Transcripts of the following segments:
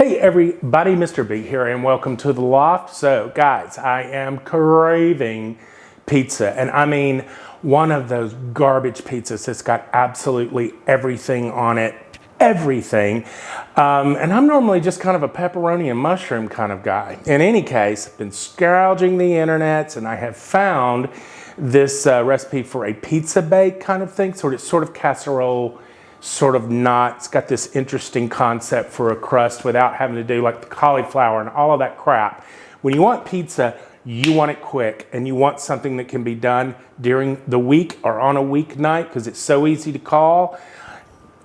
Hey everybody, Mr. B here and welcome to the Loft. So guys, I am craving pizza, and I mean one of those garbage pizzas that's got absolutely everything on it, everything. And I'm normally just kind of a pepperoni and mushroom kind of guy. In any case, I've been scourging the internets and I have found this recipe for a pizza bake kind of thing, sort of casserole, sort of not. It's got this interesting concept for a crust without having to do like the cauliflower and all of that crap. When you want pizza, you want it quick and you want something that can be done during the week or on a weeknight because it's so easy to call.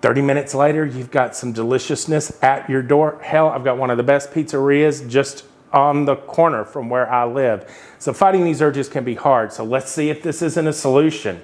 30 minutes later, you've got some deliciousness at your door. Hell, I've got one of the best pizzerias just on the corner from where I live. So fighting these urges can be hard. So let's see if this isn't a solution.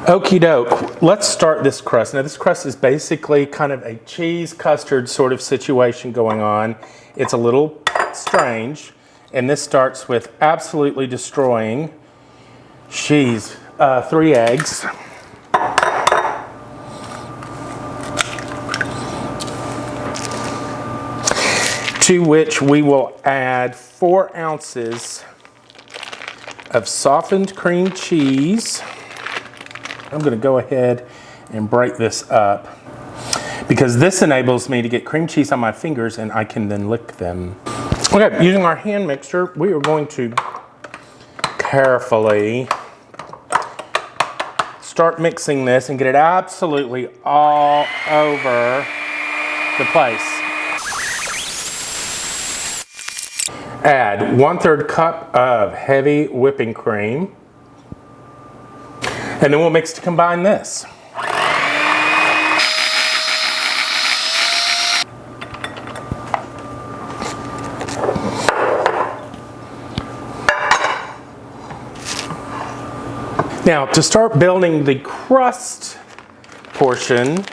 Okie doke, let's start this crust. Now this crust is basically kind of a cheese custard sort of situation going on. It's a little strange, and this starts with absolutely destroying cheese. 3 eggs. To which we will add 4 ounces of softened cream cheese. I'm going to go ahead and break this up because this enables me to get cream cheese on my fingers and I can then lick them. Okay, using our hand mixer, we are going to carefully start mixing this and get it absolutely all over the place. Add 1/3 cup of heavy whipping cream. And then we'll mix to combine this. Now, to start building the crust portion,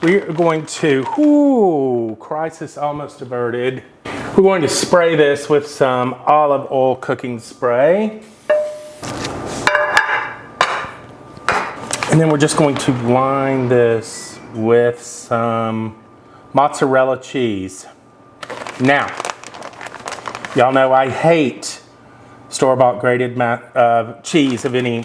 we are going to, crisis almost averted. We're going to spray this with some olive oil cooking spray. And then we're just going to line this with some mozzarella cheese. Now, y'all know I hate store-bought grated cheese of any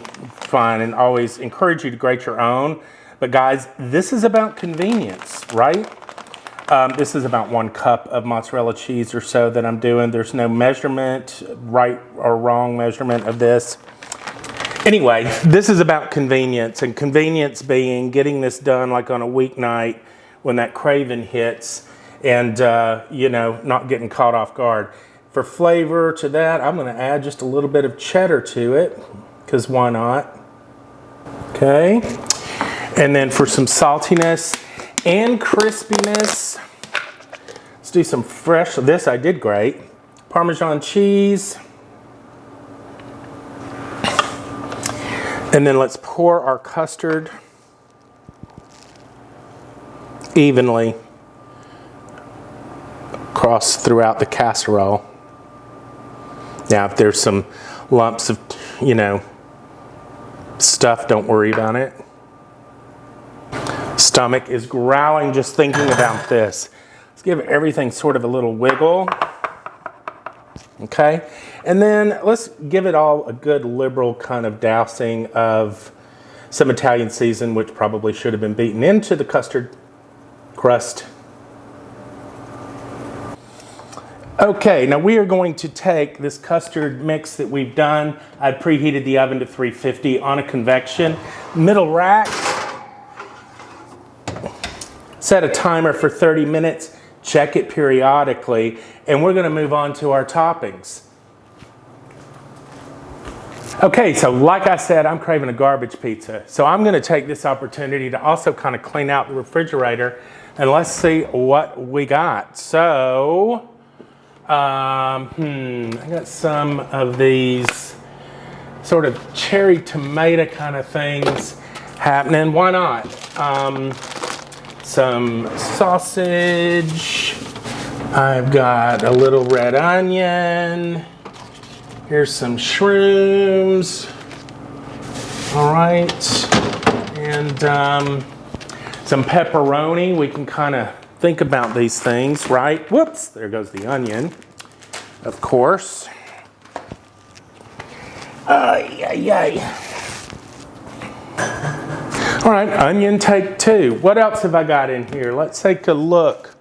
kind and always encourage you to grate your own. But guys, this is about convenience, right? This is about 1 cup of mozzarella cheese or so that I'm doing. There's no measurement, right or wrong measurement of this. Anyway, this is about convenience, and convenience being getting this done like on a weeknight when that craving hits and, you know, not getting caught off guard. For flavor to that, I'm going to add just a little bit of cheddar to it, because why not? Okay. And then for some saltiness and crispiness, let's do some fresh, this I did grate, Parmesan cheese. And then let's pour our custard evenly across throughout the casserole. Now, if there's some lumps of, you know, stuff, don't worry about it. Stomach is growling just thinking about this. Let's give everything sort of a little wiggle. Okay, and then let's give it all a good liberal kind of dousing of some Italian season, which probably should have been beaten into the custard crust. Okay, now we are going to take this custard mix that we've done. I preheated the oven to 350 on a convection. Middle rack. Set a timer for 30 minutes. Check it periodically, and we're going to move on to our toppings. Okay, so like I said, I'm craving a garbage pizza. So I'm gonna take this opportunity to also kind of clean out the refrigerator and let's see what we got. So, I got some of these sort of cherry tomato kind of things happening. Why not? Some sausage. I've got a little red onion. Here's some shrooms. All right. And some pepperoni. We can kind of think about these things, right? Whoops, there goes the onion, of course. Ay. All right, onion take 2. What else have I got in here? Let's take a look.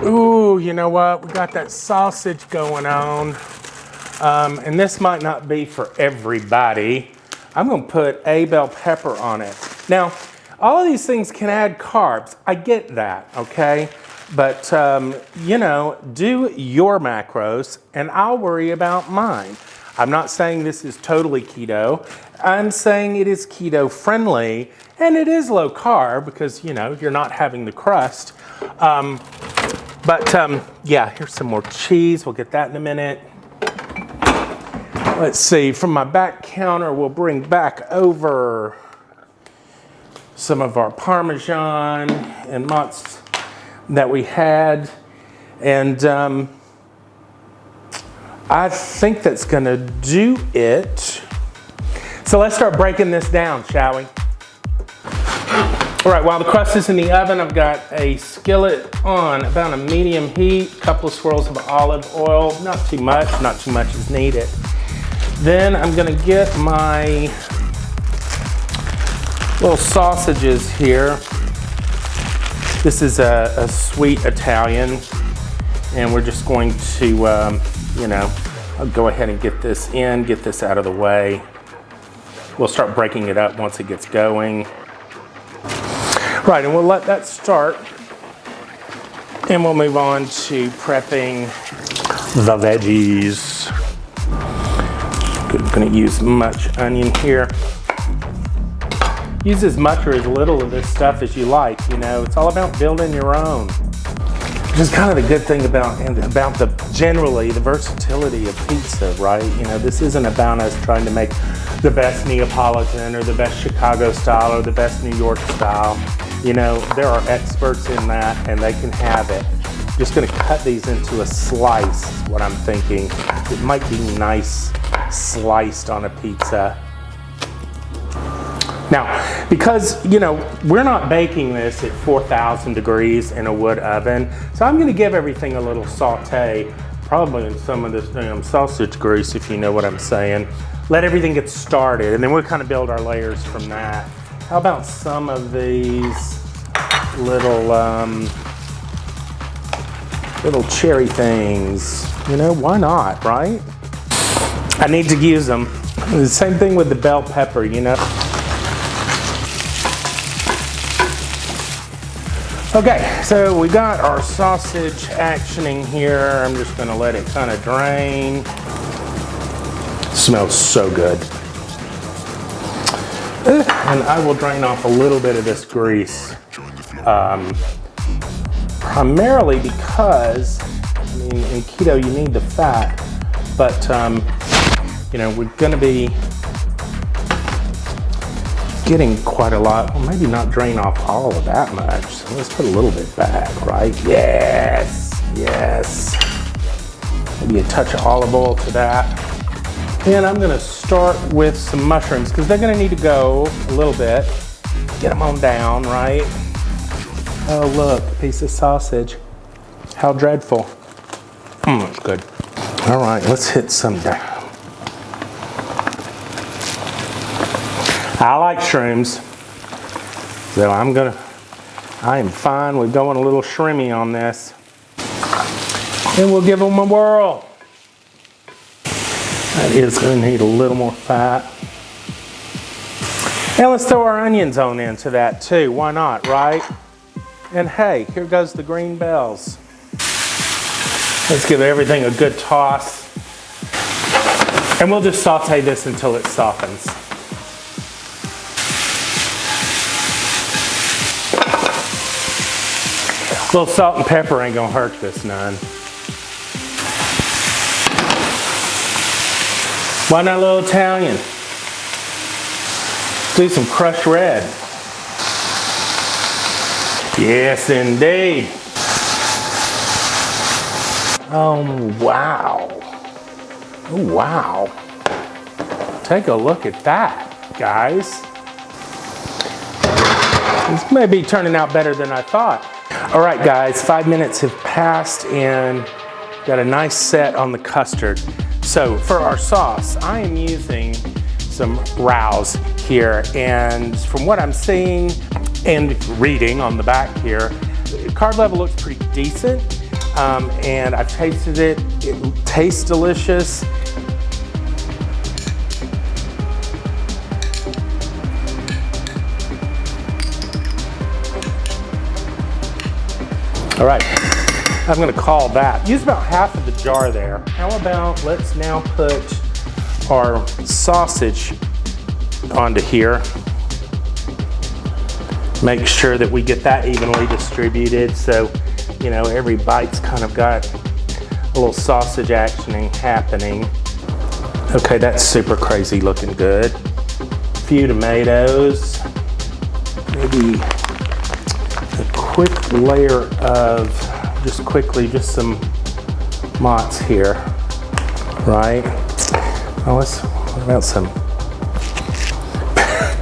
Ooh, you know what? We got that sausage going on. And this might not be for everybody. I'm gonna put a bell pepper on it. Now, all of these things can add carbs. I get that, okay? But, you know, do your macros and I'll worry about mine. I'm not saying this is totally keto. I'm saying it is keto friendly and it is low carb because, you know, you're not having the crust. Yeah, here's some more cheese. We'll get that in a minute. Let's see, from my back counter, we'll bring back over some of our parmesan and mozz that we had. And I think that's gonna do it. So let's start breaking this down, shall we? All right, while the crust is in the oven, I've got a skillet on about a medium heat, a couple of swirls of olive oil, not too much is needed. Then I'm gonna get my little sausages here. This is a sweet Italian, and we're just going to, you know, I'll go ahead and get this in, get this out of the way. We'll start breaking it up once it gets going. Right, and we'll let that start. And we'll move on to prepping the veggies. I'm gonna use much onion here. Use as much or as little of this stuff as you like, you know. It's all about building your own. Which is kind of the good thing about generally the versatility of pizza, right? You know, this isn't about us trying to make the best Neapolitan or the best Chicago style or the best New York style. You know, there are experts in that and they can have it. Just gonna cut these into a slice, is what I'm thinking. It might be nice sliced on a pizza. Now, because, you know, we're not baking this at 4,000 degrees in a wood oven, so I'm gonna give everything a little saute, probably in some of this sausage grease, if you know what I'm saying. Let everything get started, and then we'll kind of build our layers from that. How about some of these little cherry things? You know, why not, right? I need to use them. The same thing with the bell pepper, you know. Okay, so we got our sausage actioning here. I'm just gonna let it kind of drain. Smells so good. And I will drain off a little bit of this grease. Primarily because, I mean, in keto you need the fat, but you know, we're gonna be getting quite a lot. Well, maybe not drain off all of that much. So let's put a little bit back, right? Yes. Maybe a touch of olive oil to that. And I'm gonna start with some mushrooms because they're gonna need to go a little bit. Get them on down, right? Oh look, a piece of sausage. How dreadful. It's good. All right, let's hit some down. I like shrooms, so I am fine with going a little shroomy on this. And we'll give them a whirl. That is going to need a little more fat. And let's throw our onions on into that too. Why not, right? And hey, here goes the green bells. Let's give everything a good toss. And we'll just saute this until it softens. A little salt and pepper ain't gonna hurt this none. Why not a little Italian? Do some crushed red. Yes, indeed. Oh, wow. Oh, wow. Take a look at that, guys. This may be turning out better than I thought. All right, guys, 5 minutes have passed and got a nice set on the custard. So for our sauce, I am using some rouse here, and from what I'm seeing and reading on the back here, the carb level looks pretty decent, and I've tasted it. It tastes delicious. All right, I'm gonna call that. Use about half of the jar there. How about, let's now put our sausage onto here. Make sure that we get that evenly distributed so, you know, every bite's kind of got a little sausage actioning happening. Okay, that's super crazy looking good. A few tomatoes, maybe a quick layer of, just quickly, some mozz here, right? Oh, what about some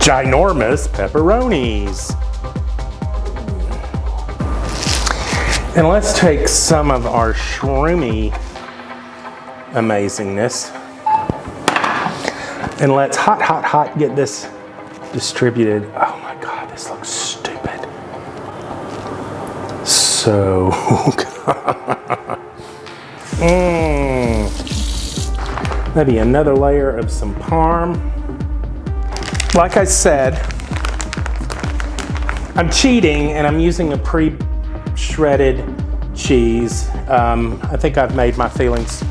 ginormous pepperonis? And let's take some of our shroomy amazingness and let's hot get this distributed. Oh my God, this looks stupid. So, maybe another layer of some parm. Like I said, I'm cheating and I'm using a pre-shredded cheese. I think I've made my feelings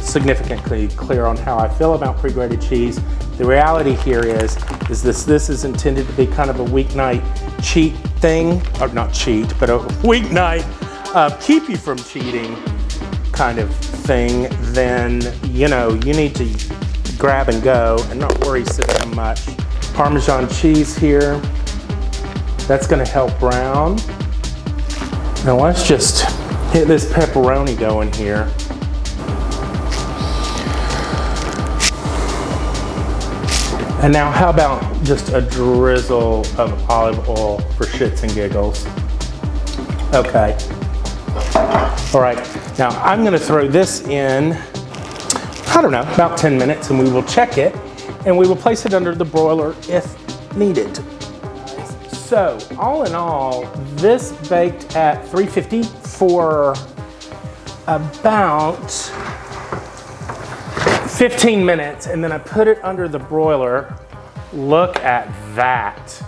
significantly clear on how I feel about pre-grated cheese. The reality here is this is intended to be kind of a weeknight cheat thing, or not cheat, but a weeknight keep you from cheating kind of thing. Then, you know, you need to grab and go and not worry so damn much. Parmesan cheese here, that's gonna help brown. Now let's just hit this pepperoni going here. And now how about just a drizzle of olive oil for shits and giggles? Okay. All right, now I'm gonna throw this in, I don't know, about 10 minutes, and we will check it and we will place it under the broiler if needed. So all in all, this baked at 350 for about 15 minutes, and then I put it under the broiler. Look at that.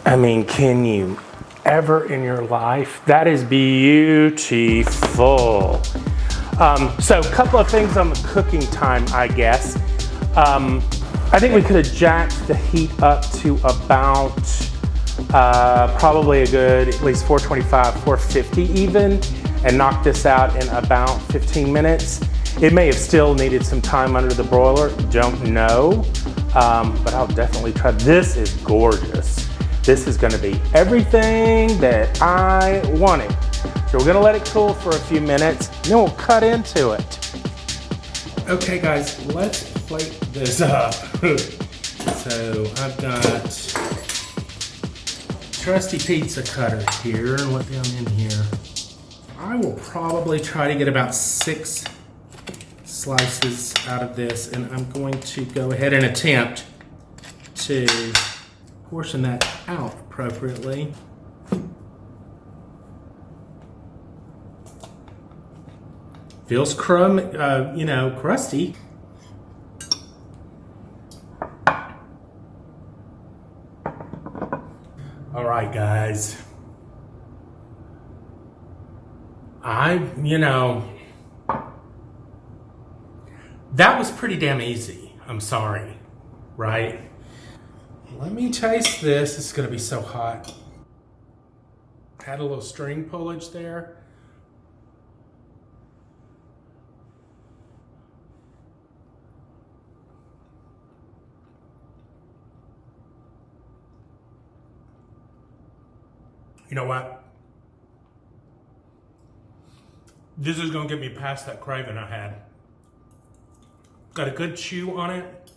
I mean, can you ever in your life? That is beautiful. So a couple of things on the cooking time, I guess. I think we could have jacked the heat up to about probably a good at least 425, 450 even, and knocked this out in about 15 minutes. It may have still needed some time under the broiler, don't know, but I'll definitely try. This is gorgeous. This is gonna be everything that I wanted. So we're gonna let it cool for a few minutes, and then we'll cut into it. Okay guys, let's plate this up. So I've got trusty pizza cutter here, and let them in here. I will probably try to get about 6 slices out of this, and I'm going to go ahead and attempt to portion that out appropriately. Feels crusty. All right, guys. That was pretty damn easy. I'm sorry, right? Let me taste this. It's gonna be so hot. Had a little string pullage there. You know what? This is gonna get me past that craving I had. Got a good chew on it.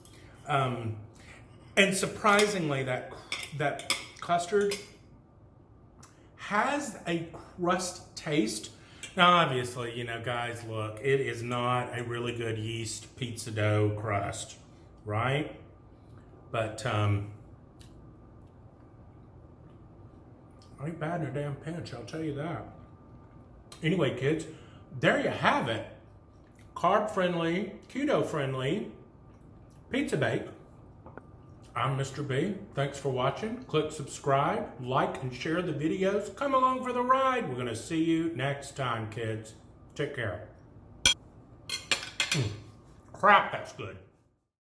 And surprisingly, that custard has a crust taste. Now, obviously, you know, guys, look, it is not a really good yeast pizza dough crust, right? But I ain't bad in a damn pinch, I'll tell you that. Anyway, kids, there you have it. Carb-friendly, keto-friendly pizza bake. I'm Mr. B. Thanks for watching. Click subscribe, like, and share the videos. Come along for the ride. We're going to see you next time, kids. Take care. Crap, that's good.